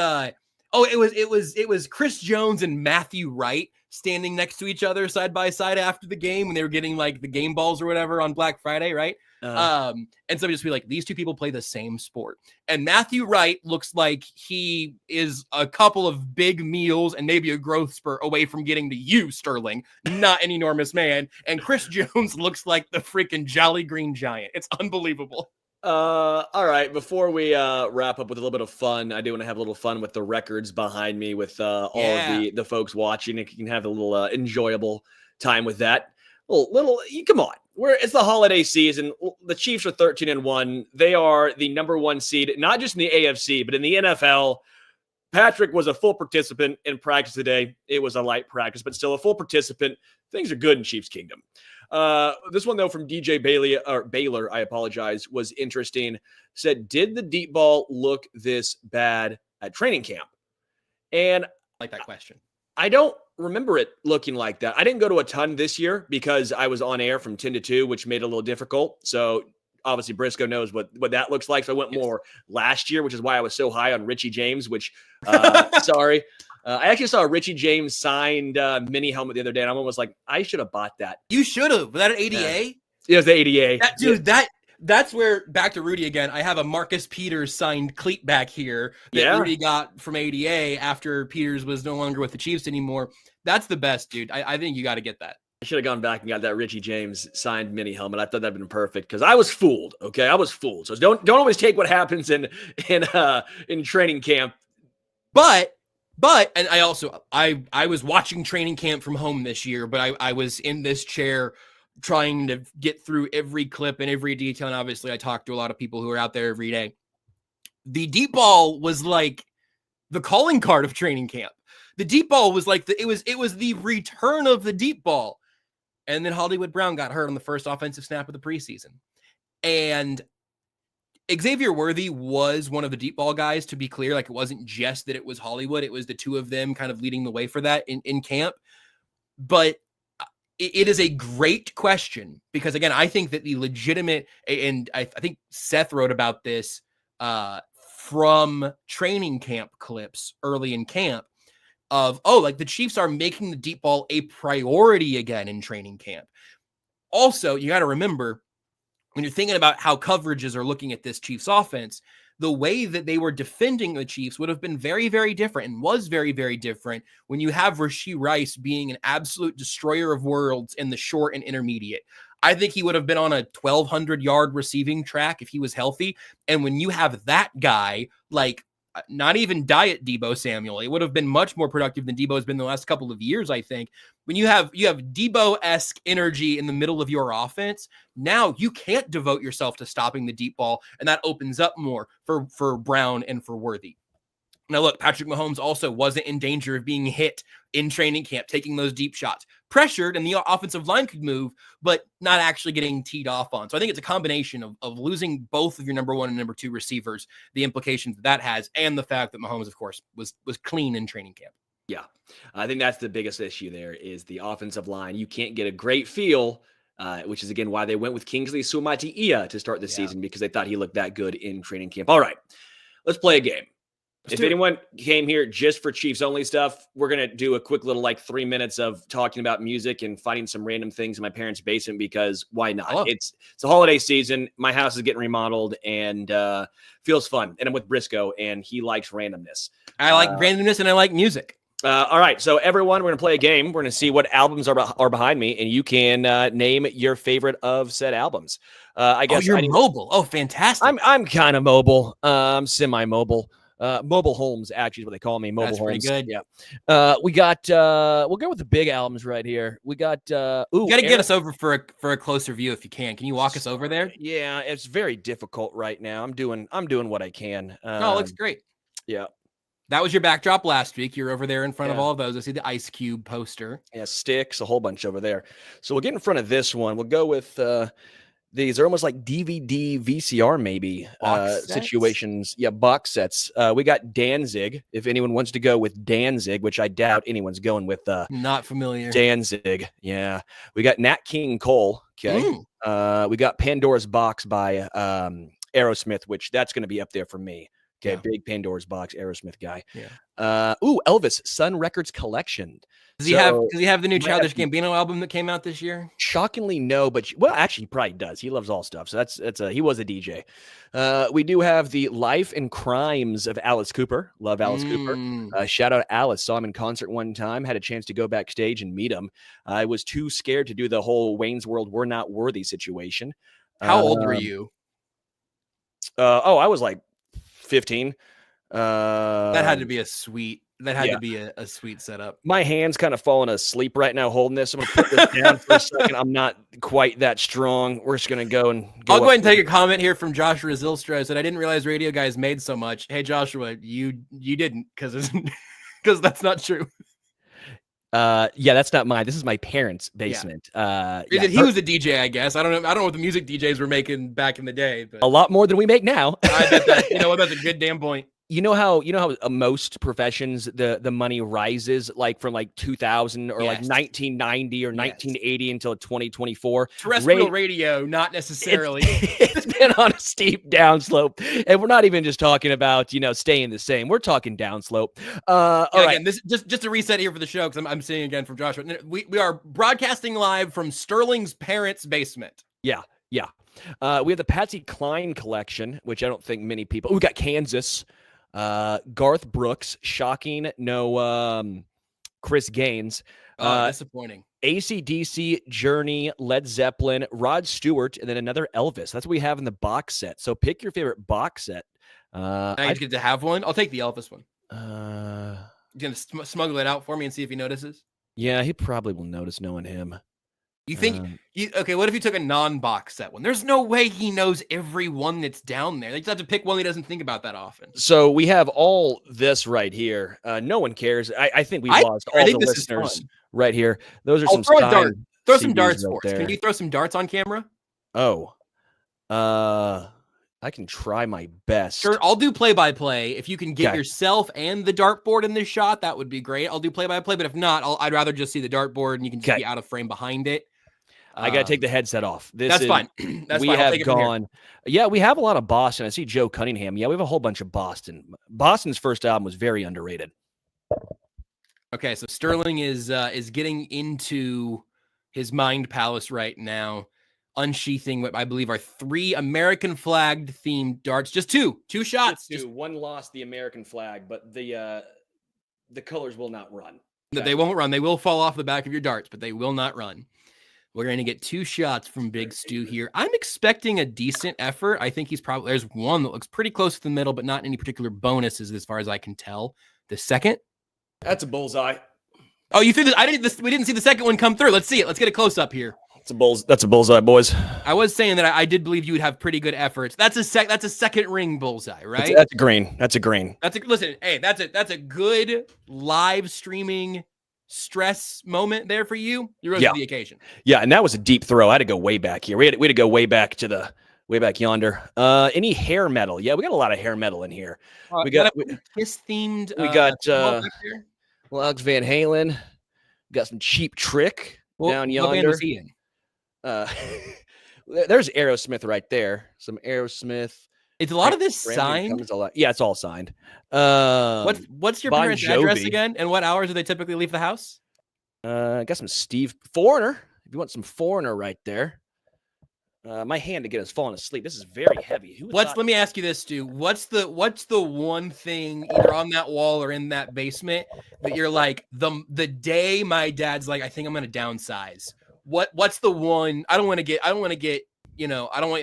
Oh, it was Chris Jones and Matthew Wright standing next to each other side by side after the game when they were getting like the game balls or whatever on Black Friday, right? And so just be like, these two people play the same sport. And Matthew Wright looks like he is a couple of big meals and maybe a growth spurt away from getting to you, Sterling, not an enormous man. And Chris Jones looks like the freaking Jolly Green Giant. It's unbelievable. All right. Before we wrap up with a little bit of fun, I do want to have a little fun with the records behind me with all of the folks watching. If you can have a little enjoyable time with that. Come on. It's the holiday season. The Chiefs are 13-1. They are the number one seed, not just in the AFC, but in the NFL. Patrick was a full participant in practice today. It was a light practice, but still a full participant. Things are good in Chiefs Kingdom. This one, though, from DJ Baylor, I apologize, was interesting. Said, did the deep ball look this bad at training camp? And I like that question. I don't remember it looking like that. I didn't go to a ton this year because I was on air from 10 to 2, which made it a little difficult. So obviously Brisco knows what that looks like. So I went more last year, which is why I was so high on Richie James, which sorry. I actually saw a Richie James signed mini helmet the other day, and I'm almost like, I should have bought that. You should have. Was that an ADA? It was the ADA. That's where, back to Rudy again, I have a Marcus Peters signed cleat back here that Rudy got from ADA after Peters was no longer with the Chiefs anymore. That's the best, dude. I think you got to get that. I should have gone back and got that Richie James signed mini helmet. I thought that'd been perfect because I was fooled. Okay, I was fooled. So don't always take what happens in training camp. But and I was watching training camp from home this year, but I was in this chair trying to get through every clip and every detail. And obviously I talked to a lot of people who are out there every day. The deep ball was like the calling card of training camp. The deep ball was like it was the return of the deep ball. And then Hollywood Brown got hurt on the first offensive snap of the preseason. And Xavier Worthy was one of the deep ball guys, to be clear. Like, it wasn't just that it was Hollywood. It was the two of them kind of leading the way for that in camp. But it is a great question because, again, I think that the legitimate, and I think Seth wrote about this from training camp clips early in camp of, like the Chiefs are making the deep ball a priority again in training camp. Also, you got to remember, when you're thinking about how coverages are looking at this Chiefs offense, the way that they were defending the Chiefs would have been very, very different and was very, very different when you have Rashee Rice being an absolute destroyer of worlds in the short and intermediate. I think he would have been on a 1,200-yard receiving track if he was healthy. And when you have that guy, like, not even diet Deebo Samuel, it would have been much more productive than Deebo has been the last couple of years, I think. When you have Deebo-esque energy in the middle of your offense, now you can't devote yourself to stopping the deep ball, and that opens up more for Brown and for Worthy. Now, look, Patrick Mahomes also wasn't in danger of being hit in training camp, taking those deep shots. Pressured, and the offensive line could move, but not actually getting teed off on. So I think it's a combination of losing both of your number one and number two receivers, the implications that has, and the fact that Mahomes, of course, was clean in training camp. Yeah, I think that's the biggest issue there is the offensive line. You can't get a great feel, which is, again, why they went with Kingsley Suamataia to start the season, because they thought he looked that good in training camp. All right, let's play a game. If anyone came here just for Chiefs only stuff, we're going to do a quick little 3 minutes of talking about music and finding some random things in my parents' basement because why not? It's a holiday season. My house is getting remodeled and feels fun. And I'm with Brisco and he likes randomness. I like randomness and I like music. All right. So everyone, we're going to play a game. We're going to see what albums are behind me and you can name your favorite of said albums. I guess you're mobile. Oh, fantastic. I'm kind of mobile. I'm semi-mobile. Mobile Holmes, actually, is what they call me. Mobile That's Holmes. Pretty good. Yeah. We got. We'll go with the big albums right here. We got. You got to get us over for a closer view if you can. Can you walk us over there? Yeah, it's very difficult right now. I'm doing what I can. No, it looks great. Yeah. That was your backdrop last week. You're over there in front of all of those. I see the Ice Cube poster. Yeah, Sticks, a whole bunch over there. So we'll get in front of this one. We'll go with. These are almost like DVD, VCR, maybe situations. Yeah, box sets. We got Danzig. If anyone wants to go with Danzig, which I doubt anyone's going with. Not familiar. Danzig. Yeah. We got Nat King Cole. Okay. We got Pandora's Box by Aerosmith, which that's going to be up there for me. Okay, Yeah. big Pandora's Box Aerosmith guy. Yeah. Elvis Sun Records collection. Does he have the new Childish Gambino album that came out this year? Shockingly, no, but actually, he probably does. He loves all stuff, so he was a DJ. We do have the Life and Crimes of Alice Cooper. Love Alice Cooper. Shout out Alice. Saw him in concert one time. Had a chance to go backstage and meet him. I was too scared to do the whole Wayne's World "We're Not Worthy" situation. How old were you? I was like 15. That had to be a sweet. That had to be a sweet setup. My hand's kind of falling asleep right now holding this. I'm going to put this down for a second. I'm not quite that strong. We're just going to go and I'll go ahead and take a comment here from Joshua Zilstra. Said, I didn't realize radio guys made so much. Hey, Joshua, you didn't because that's not true. That's not mine. This is my parents' basement. He was a DJ, I guess. I don't know what the music DJs were making back in the day, but a lot more than we make now. I bet that, that's a good damn point. You know how most professions the money rises like from like 2000 or like 1990 or 1980 until 2024. Terrestrial radio, not necessarily. It's been on a steep downslope, and we're not even just talking about staying the same. We're talking downslope. All right. Again, this just a reset here for the show because I'm seeing again from Joshua. We are broadcasting live from Sterling's parents' basement. Yeah. We have the Patsy Cline collection, which I don't think many people. We got Kansas. Garth Brooks, shocking. No, Chris Gaines. Disappointing. AC/DC, Journey, Led Zeppelin, Rod Stewart, and then another Elvis. That's what we have in the box set. So pick your favorite box set. I get to have one. I'll take the Elvis one. You gonna smuggle it out for me and see if he notices? Yeah, he probably will notice knowing him. You think? Okay, what if you took a non-box set one? There's no way he knows every one that's down there. They just have to pick one he doesn't think about that often. So we have all this right here. No one cares. I think we've lost all the listeners right here. Those are some throw CDs some darts right for us. there. Can you throw some darts on camera? I can try my best. Sure, I'll do play-by-play. If you can get yourself and the dartboard in this shot, that would be great. I'll do play-by-play, but if not, I'd rather just see the dartboard and you can just be out of frame behind it. I got to take the headset off. That's fine. We have gone. Yeah, we have a lot of Boston. I see Joe Cunningham. Yeah, we have a whole bunch of Boston. Boston's first album was very underrated. Okay, so Sterling is getting into his mind palace right now, unsheathing what I believe are 3 American flagged themed darts. Just two shots. Just one lost the American flag, but the colors will not run. Okay. They won't run. They will fall off the back of your darts, but they will not run. We're going to get 2 shots from Big Stu here. I'm expecting a decent effort. I think there's one that looks pretty close to the middle, but not any particular bonuses as far as I can tell. The second? That's a bullseye. Oh, you threw this? We didn't see the second one come through. Let's see it. Let's get a close up here. That's a bullseye, boys. I was saying that I did believe you would have pretty good efforts. That's a second ring bullseye, right? That's a green. Listen, hey, that's a good live streaming stress moment there for you. You rose to the occasion. Yeah, and that was a deep throw. I had to go way back here. We had to go way back yonder. Any hair metal? Yeah, we got a lot of hair metal in here. We got Kiss themed. We got Alex Van Halen. We got some Cheap Trick down yonder. What band was he in? There's Aerosmith right there. Some Aerosmith. It's a lot of this signed. Yeah, it's all signed. What's your parents' address again? And what hours do they typically leave the house? Got some Steve Foreigner. If you want some Foreigner right there. My hand again is falling asleep. This is very heavy. Let me ask you this, Stu. What's the one thing either on that wall or in that basement that you're like the day my dad's like, I think I'm gonna downsize. What's the one? I don't want to get I don't want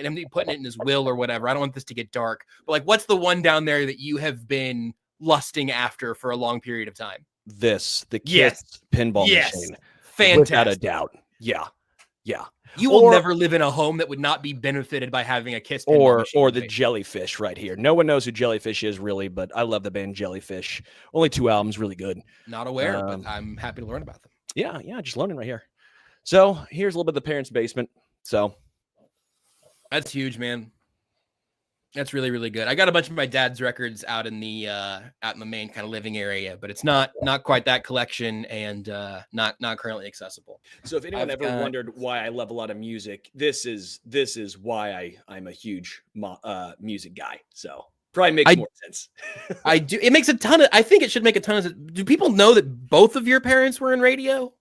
him to be putting it in his will or whatever. I don't want this to get dark. But like, what's the one down there that you have been lusting after for a long period of time? The Kiss pinball machine. Fantastic. Without a doubt. Yeah. You will never live in a home that would not be benefited by having a Kiss pinball machine. Or the Jellyfish right here. No one knows who Jellyfish is really, but I love the band Jellyfish. Only 2 albums, really good. Not aware, but I'm happy to learn about them. Yeah, just learning right here. So here's a little bit of the parents' basement. So that's huge, man. That's really, really good. I got a bunch of my dad's records out in the main kind of living area, but it's not quite that collection and not currently accessible. So if anyone ever wondered why I love a lot of music, this is why I'm a huge music guy. So Probably makes more sense. I do. It makes I think it should make a ton of sense. Do people know that both of your parents were in radio?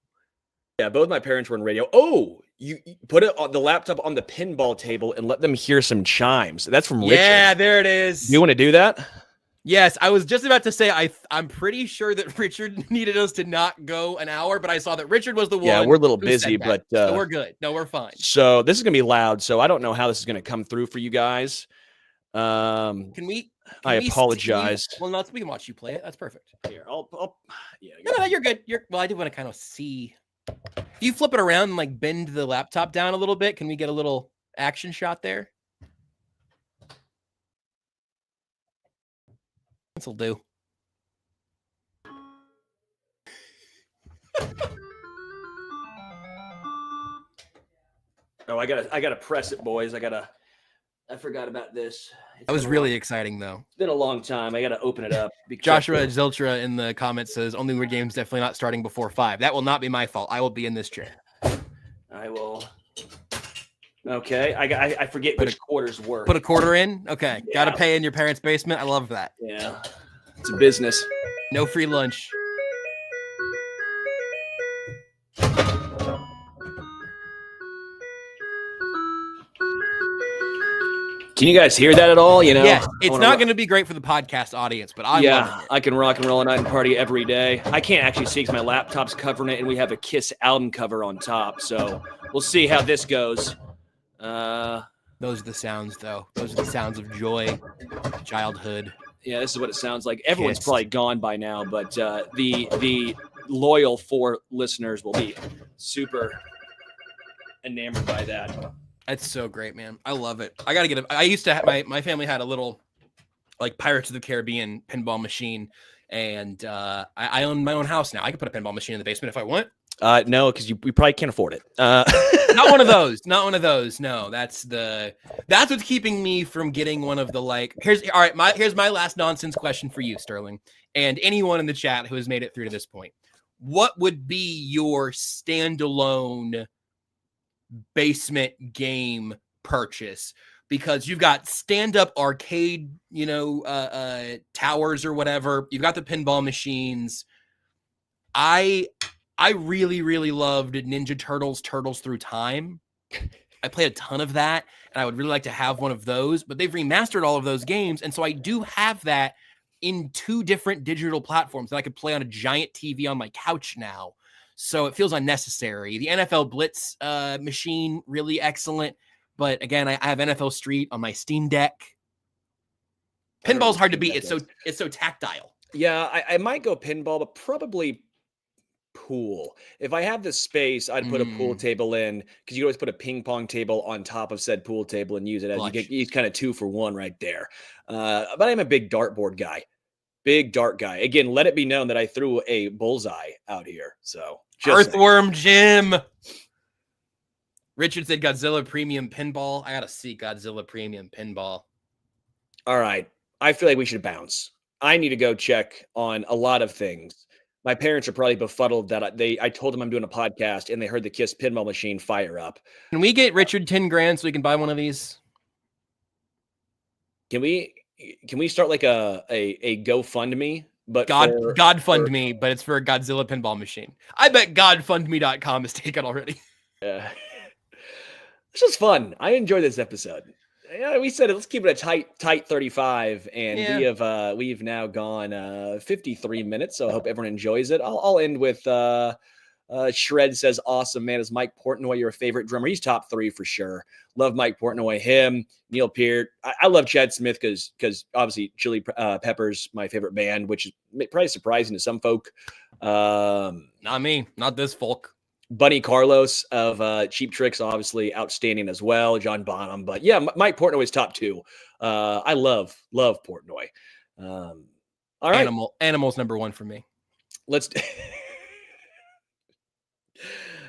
Yeah, both my parents were in radio. Oh, you put it on the laptop on the pinball table and let them hear some chimes. That's from Richard. Yeah, there it is. Do you want to do that? Yes, I was just about to say I'm pretty sure that Richard needed us to not go an hour, but I saw that Richard was the one. Yeah, we're a little busy, but so we're good. No, we're fine. So this is gonna be loud. So I don't know how this is gonna come through for you guys. Can we I apologize. Well, no, we can watch you play it. That's perfect. Here, I'll yeah. No, you're good. Well, I did want to kind of see. If you flip it around and like bend the laptop down a little bit, can we get a little action shot there? This'll do. Oh, I gotta press it, boys. I forgot about this. That was really exciting, though. It's been a long time. I gotta open it up. Joshua Ziltra in the comments says, only weird games definitely not starting before 5. That will not be my fault. I will be in this chair. I will. Okay, I forget which quarters were. Put a quarter in? Okay. Yeah. Gotta pay in your parents' basement. I love that. Yeah. It's a business. No free lunch. Can you guys hear that at all? You know, yes, it's not going to be great for the podcast audience, but I love it. I can rock and roll a night and party every day. I can't actually see because my laptop's covering it, and we have a Kiss album cover on top. So we'll see how this goes. Those are the sounds, though. Those are the sounds of joy, childhood. Yeah, this is what it sounds like. Everyone's Kiss. probably gone by now, but the loyal 4 listeners will be super enamored by that. That's so great, man. I love it. I got to get it. I used to have my family had a little like Pirates of the Caribbean pinball machine, and I own my own house now. I can put a pinball machine in the basement if I want. No, because we probably can't afford it. Not one of those. Not one of those. No, that's what's keeping me from getting one of the here's my last nonsense question for you, Sterling, and anyone in the chat who has made it through to this point. What would be your standalone basement game purchase? Because you've got stand-up arcade, towers or whatever. You've got the pinball machines. I really, really loved Ninja Turtles, Turtles Through Time. I played a ton of that, and I would really like to have one of those, but they've remastered all of those games, and so I do have that in 2 different digital platforms that I could play on a giant TV on my couch now. So it feels unnecessary. The NFL Blitz machine, really excellent. But again, I have NFL Street on my Steam Deck. Pinball's hard to beat. It's so tactile. Yeah, I might go pinball, but probably pool. If I have the space, I'd put a pool table in, because you always put a ping pong table on top of said pool table and use it as you kind of 2 for 1 right there. But I'm a big dartboard guy. Big dart guy. Again, let it be known that I threw a bullseye out here. So Earthworm Jim. Richard said Godzilla Premium Pinball. I gotta see Godzilla Premium Pinball. All right. I feel like we should bounce. I need to go check on a lot of things. My parents are probably befuddled that I told them I'm doing a podcast and they heard the Kiss pinball machine fire up. Can we get Richard 10 grand so we can buy one of these? Can we start like a GoFundMe? But God fund me, but it's for a Godzilla pinball machine. I bet godfundme.com is taken already. This was fun. I enjoyed this episode. Yeah, we said let's keep it a tight 35, and we've now gone 53 minutes. So I hope everyone enjoys it. I'll end with Shred says, "Awesome, man. Is Mike Portnoy your favorite drummer?" He's top 3 for sure. Love Mike Portnoy. Him, Neil Peart. I love Chad Smith because obviously Chili Peppers my favorite band, which is probably surprising to some folk. Not me. Not this folk. Bunny Carlos of Cheap Tricks, obviously outstanding as well. John Bonham, but yeah, Mike Portnoy is top 2. I love Portnoy. All right, Animal's number 1 for me. Let's.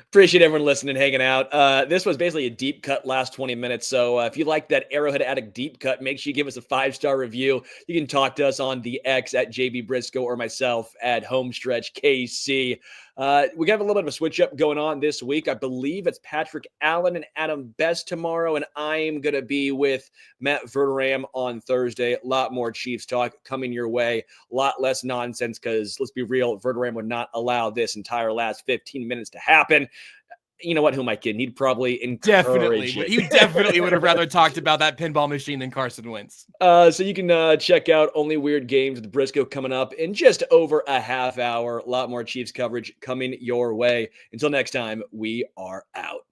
Appreciate everyone listening, hanging out. This was basically a deep cut last 20 minutes. So if you like that Arrowhead Addict deep cut, make sure you give us a 5-star review. You can talk to us on the X at JB Brisco or myself at Homestretch KC. We have a little bit of a switch up going on this week. I believe it's Patrick Allen and Adam Best tomorrow, and I'm going to be with Matt Verderam on Thursday. A lot more Chiefs talk coming your way. A lot less nonsense because, let's be real, Verderam would not allow this entire last 15 minutes to happen. You know what? Who am I kidding? He'd probably encourage it. He definitely would have rather talked about that pinball machine than Carson Wentz. So you can check out Only Weird Games with Brisco coming up in just over a half hour. A lot more Chiefs coverage coming your way. Until next time, we are out.